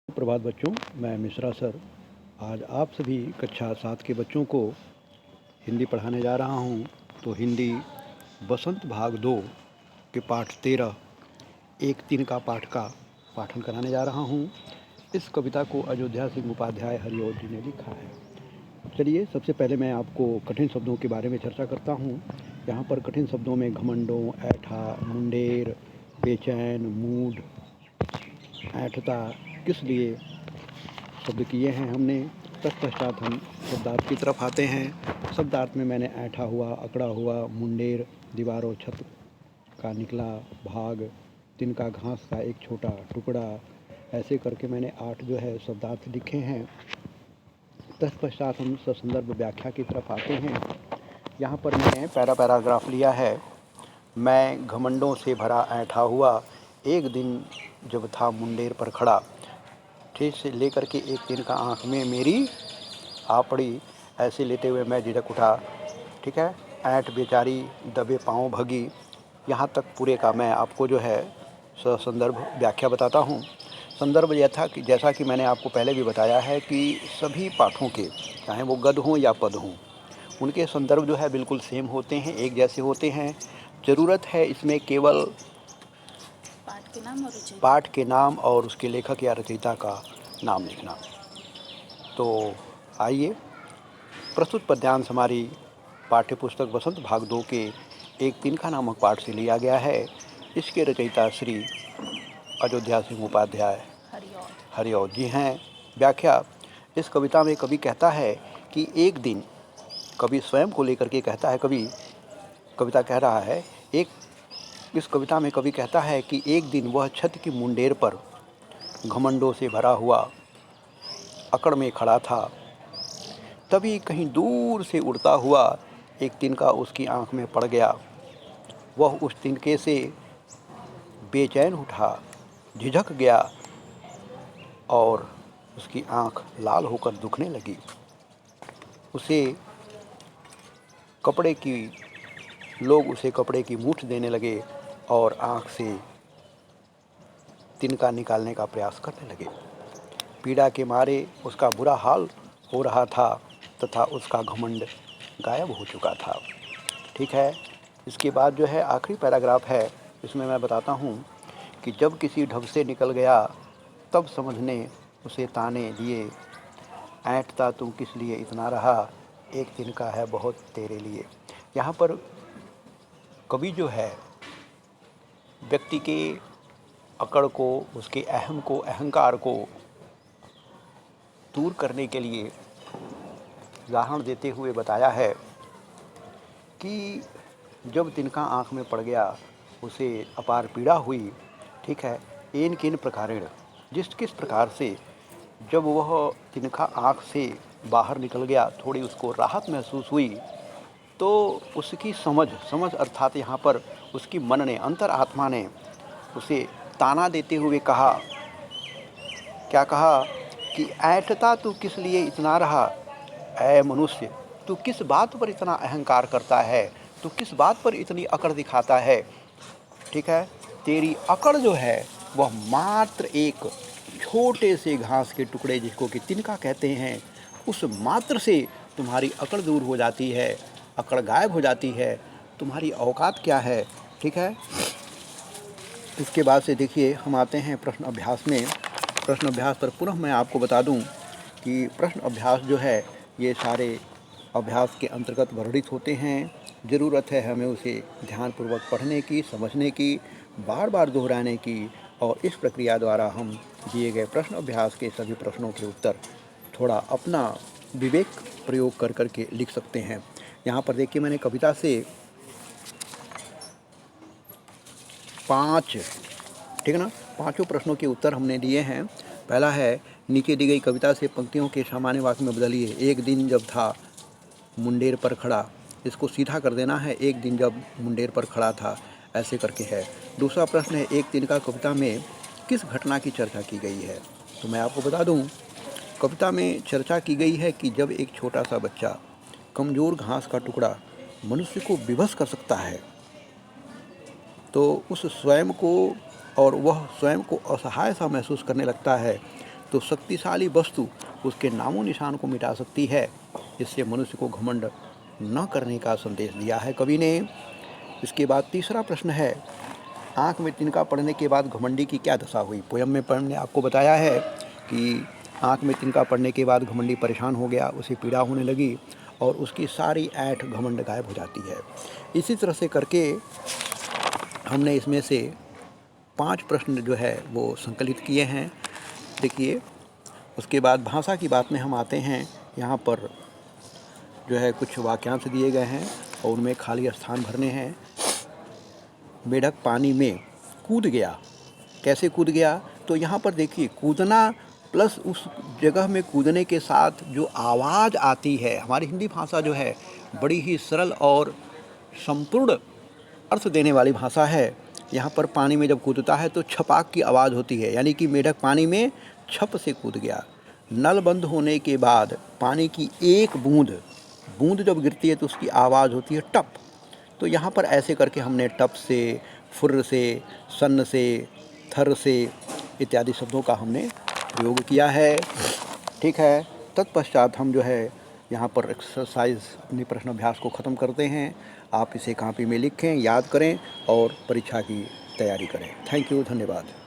प्रभात बच्चों, मैं मिश्रा सर आज आप सभी कक्षा 7 के बच्चों को हिंदी पढ़ाने जा रहा हूँ। तो हिंदी बसंत भाग 2 के पाठ 13 एक 3 का पाठ का पाठन कराने जा रहा हूँ। इस कविता को अयोध्या सिंह उपाध्याय हरिऔध जी ने लिखा है। चलिए, सबसे पहले मैं आपको कठिन शब्दों के बारे में चर्चा करता हूँ। यहाँ पर कठिन शब्दों में घमंडों, ऐठा, मुंडेर, बेचैन, मूड, ऐठता किस लिए शब्द किए हैं हमने। तत्पश्चात हम शब्दार्थ की तरफ आते हैं। शब्दार्थ में मैंने ऐठा हुआ, अकड़ा हुआ, मुंडेर दीवार और छत का निकला भाग, तिनका घास का एक छोटा टुकड़ा, ऐसे करके मैंने 8 जो है शब्दार्थ लिखे हैं। तत्पश्चात हम ससंदर्भ व्याख्या की तरफ आते हैं। यहाँ पर मैंने पैराग्राफ लिया है। मैं घमंडों से भरा ऐठा हुआ, एक दिन जब था मुंडेर पर खड़ा, ठीक से लेकर के एक दिन का आँख में मेरी आ पड़ी, ऐसे लेते हुए मैं झिझक उठा। ठीक है, ऐंठ बेचारी दबे पाँव भगी। यहाँ तक पूरे का मैं आपको जो है संदर्भ व्याख्या बताता हूँ। संदर्भ यह था कि जैसा कि मैंने आपको पहले भी बताया है कि सभी पाठों के, चाहे वो गद्य हों या पद हों, उनके संदर्भ जो है बिल्कुल सेम होते हैं, एक जैसे होते हैं। ज़रूरत है इसमें केवल पाठ के नाम और उसके लेखक या रचयिता का नाम लिखना। तो आइए, प्रस्तुत पद्यांश हमारी पाठ्यपुस्तक बसंत भाग 2 के एक तिनका नामक पाठ से लिया गया है। इसके रचयिता श्री अयोध्या सिंह उपाध्याय हरिऔध जी हैं। व्याख्या, इस कविता में कवि कहता है कि एक दिन, कवि स्वयं को लेकर के कहता है, कविता कह रहा है, इस कविता में कवि कहता है कि एक दिन वह छत की मुंडेर पर घमंडों से भरा हुआ अकड़ में खड़ा था। तभी कहीं दूर से उड़ता हुआ एक तिनका उसकी आंख में पड़ गया। वह उस तिनके से बेचैन उठा, झिझक गया और उसकी आंख लाल होकर दुखने लगी। लोग उसे कपड़े की मूठ देने लगे और आंख से तिनका निकालने का प्रयास करने लगे। पीड़ा के मारे उसका बुरा हाल हो रहा था तथा उसका घमंड गायब हो चुका था। ठीक है, इसके बाद जो है आखिरी पैराग्राफ है। इसमें मैं बताता हूँ कि जब किसी ढब से निकल गया तब समझने उसे ताने दिए, ऐंठता तू किस लिए इतना रहा, एक तिनका है बहुत तेरे लिए। यहाँ पर कवि जो है व्यक्ति के अकड़ को, उसके अहम को, अहंकार को दूर करने के लिए उदाहरण देते हुए बताया है कि जब तिनका आँख में पड़ गया उसे अपार पीड़ा हुई। ठीक है, एन किन प्रकारेण, किस प्रकार से जब वह तिनका आँख से बाहर निकल गया, थोड़ी उसको राहत महसूस हुई, तो उसकी समझ अर्थात यहाँ पर उसकी मन ने, अंतर आत्मा ने उसे ताना देते हुए कहा, क्या कहा कि ऐंठता तू किस लिए इतना रहा, ऐ मनुष्य तू किस बात पर इतना अहंकार करता है, तू किस बात पर इतनी अकड़ दिखाता है। ठीक है, तेरी अकड़ जो है वह मात्र एक छोटे से घास के टुकड़े, जिसको कि तिनका कहते हैं, उस मात्र से तुम्हारी अकड़ दूर हो जाती है, अकड़ गायब हो जाती है। तुम्हारी औकात क्या है। ठीक है, इसके बाद से देखिए हम आते हैं प्रश्न अभ्यास में। प्रश्न अभ्यास पर पुनः मैं आपको बता दूं कि प्रश्न अभ्यास जो है ये सारे अभ्यास के अंतर्गत वर्णित होते हैं। ज़रूरत है हमें उसे ध्यानपूर्वक पढ़ने की, समझने की, बार बार दोहराने की, और इस प्रक्रिया द्वारा हम दिए गए प्रश्न अभ्यास के सभी प्रश्नों के उत्तर थोड़ा अपना विवेक प्रयोग कर करके लिख सकते हैं। यहाँ पर देखिए मैंने कविता से 5, ठीक है ना, 5 प्रश्नों के उत्तर हमने दिए हैं। पहला है, नीचे दी गई कविता से पंक्तियों के सामान्य वाक्य में बदलिए। एक दिन जब था मुंडेर पर खड़ा, इसको सीधा कर देना है, एक दिन जब मुंडेर पर खड़ा था, ऐसे करके है। दूसरा प्रश्न है, एक तिनका कविता में किस घटना की चर्चा की गई है। तो मैं आपको बता दूं, कविता में चर्चा की गई है कि जब एक छोटा सा बच्चा, कमज़ोर घास का टुकड़ा, मनुष्य को विवश कर सकता है, तो वह स्वयं को असहाय सा महसूस करने लगता है। तो शक्तिशाली वस्तु उसके नामो निशान को मिटा सकती है। इससे मनुष्य को घमंड न करने का संदेश दिया है कवि ने। इसके बाद तीसरा प्रश्न है, आँख में तिनका पड़ने के बाद घमंडी की क्या दशा हुई। पोयम में हमने आपको बताया है कि आँख में तिनका पड़ने के बाद घमंडी परेशान हो गया, उसे पीड़ा होने लगी और उसकी सारी ऐठ घमंड गायब हो जाती है। इसी तरह से करके हमने इसमें से 5 प्रश्न जो है वो संकलित किए हैं। देखिए, उसके बाद भाषा की बात में हम आते हैं। यहाँ पर जो है कुछ वाक्यांश दिए गए हैं और उनमें खाली स्थान भरने हैं। मेढक पानी में कूद गया। कैसे कूद गया? तो यहाँ पर देखिए, कूदना प्लस उस जगह में कूदने के साथ जो आवाज़ आती है, हमारी हिंदी भाषा जो है बड़ी ही सरल और संपूर्ण अर्थ देने वाली भाषा है। यहाँ पर पानी में जब कूदता है तो छपाक की आवाज़ होती है, यानी कि मेढक पानी में छप से कूद गया। नल बंद होने के बाद पानी की एक बूंद जब गिरती है तो उसकी आवाज़ होती है टप। तो यहाँ पर ऐसे करके हमने टप से, फुर्र से, सन्न से, थर से इत्यादि शब्दों का हमने प्रयोग किया है। ठीक है, तत्पश्चात हम जो है यहाँ पर एक्सरसाइज अपनी प्रश्न अभ्यास को ख़त्म करते हैं। आप इसे कॉपी में लिखें, याद करें और परीक्षा की तैयारी करें। थैंक यू, धन्यवाद।